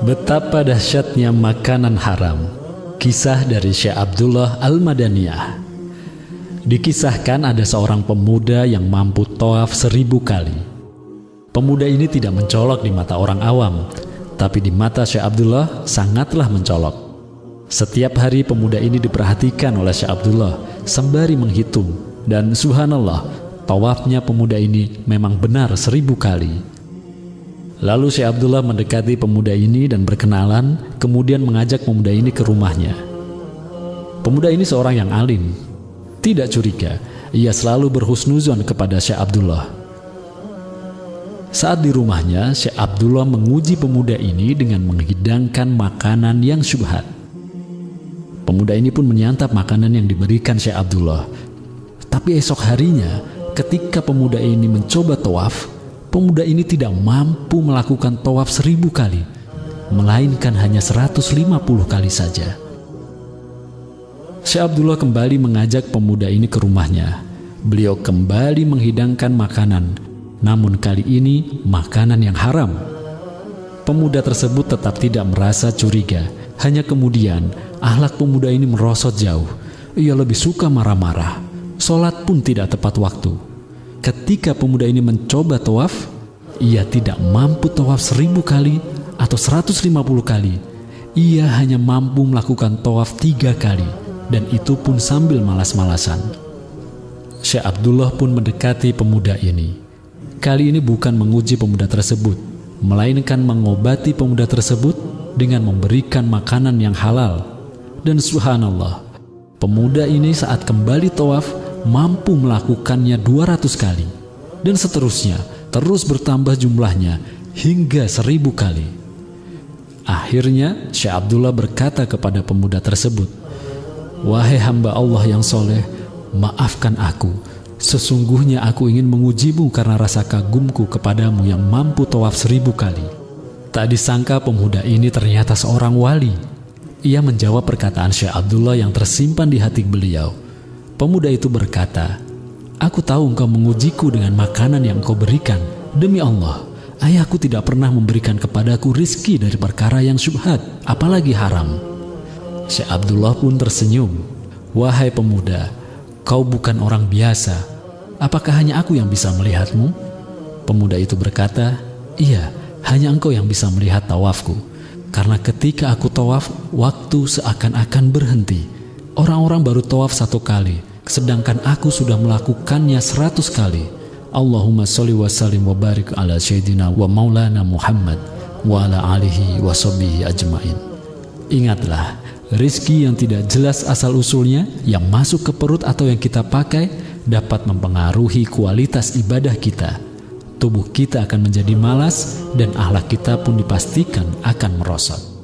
Betapa dahsyatnya makanan haram. Kisah dari Syekh Abdullah Al-Madaniyah. Dikisahkan ada seorang pemuda yang mampu tawaf 1000 kali. Pemuda ini tidak mencolok di mata orang awam, tapi di mata Syekh Abdullah sangatlah mencolok. Setiap hari pemuda ini diperhatikan oleh Syekh Abdullah sembari menghitung, dan subhanallah, tawafnya pemuda ini memang benar 1000 kali. Lalu Syekh Abdullah mendekati pemuda ini dan berkenalan, kemudian mengajak pemuda ini ke rumahnya. Pemuda ini seorang yang alim, tidak curiga, ia selalu berhusnuzon kepada Syekh Abdullah. Saat di rumahnya, Syekh Abdullah menguji pemuda ini dengan menghidangkan makanan yang syubhat. Pemuda ini pun menyantap makanan yang diberikan Syekh Abdullah. Tapi esok harinya, ketika pemuda ini mencoba tawaf, pemuda ini tidak mampu melakukan tawaf 1000 kali, melainkan hanya 150 kali saja. Syekh Abdullah kembali mengajak pemuda ini ke rumahnya. Beliau kembali menghidangkan makanan, namun kali ini makanan yang haram. Pemuda tersebut tetap tidak merasa curiga, hanya kemudian akhlak pemuda ini merosot jauh. Ia lebih suka marah-marah, sholat pun tidak tepat waktu. Ketika pemuda ini mencoba tawaf, ia tidak mampu tawaf 1000 kali atau 150 kali. Ia hanya mampu melakukan tawaf 3 kali, dan itu pun sambil malas-malasan. Syekh Abdullah pun mendekati pemuda ini. Kali ini bukan menguji pemuda tersebut, melainkan mengobati pemuda tersebut dengan memberikan makanan yang halal. Dan subhanallah, pemuda ini saat kembali tawaf mampu melakukannya 200 kali, dan seterusnya, terus bertambah jumlahnya hingga 1000 kali. Akhirnya Syekh Abdullah berkata kepada pemuda tersebut, "Wahai hamba Allah yang soleh, maafkan aku. Sesungguhnya aku ingin mengujimu karena rasa kagumku kepadamu yang mampu tawaf 1000 kali." Tak disangka pemuda ini ternyata seorang wali. Ia menjawab perkataan Syekh Abdullah yang tersimpan di hati beliau. Pemuda itu berkata, "Aku tahu engkau mengujiku dengan makanan yang engkau berikan. Demi Allah, ayahku tidak pernah memberikan kepadaku rizki dari perkara yang syubhat, apalagi haram." Syekh Abdullah pun tersenyum. "Wahai pemuda, kau bukan orang biasa. Apakah hanya aku yang bisa melihatmu?" Pemuda itu berkata, "Iya, hanya engkau yang bisa melihat tawafku. Karena ketika aku tawaf, waktu seakan-akan berhenti. Orang-orang baru tawaf 1 kali, sedangkan aku sudah melakukannya 100 kali. Allahumma sholli wa sallim wa barik ala sayyidina wa maulana Muhammad wa ala alihi wa sahbihi ajmain." Ingatlah, rizki yang tidak jelas asal-usulnya, yang masuk ke perut atau yang kita pakai, dapat mempengaruhi kualitas ibadah kita. Tubuh kita akan menjadi malas, dan akhlak kita pun dipastikan akan merosot.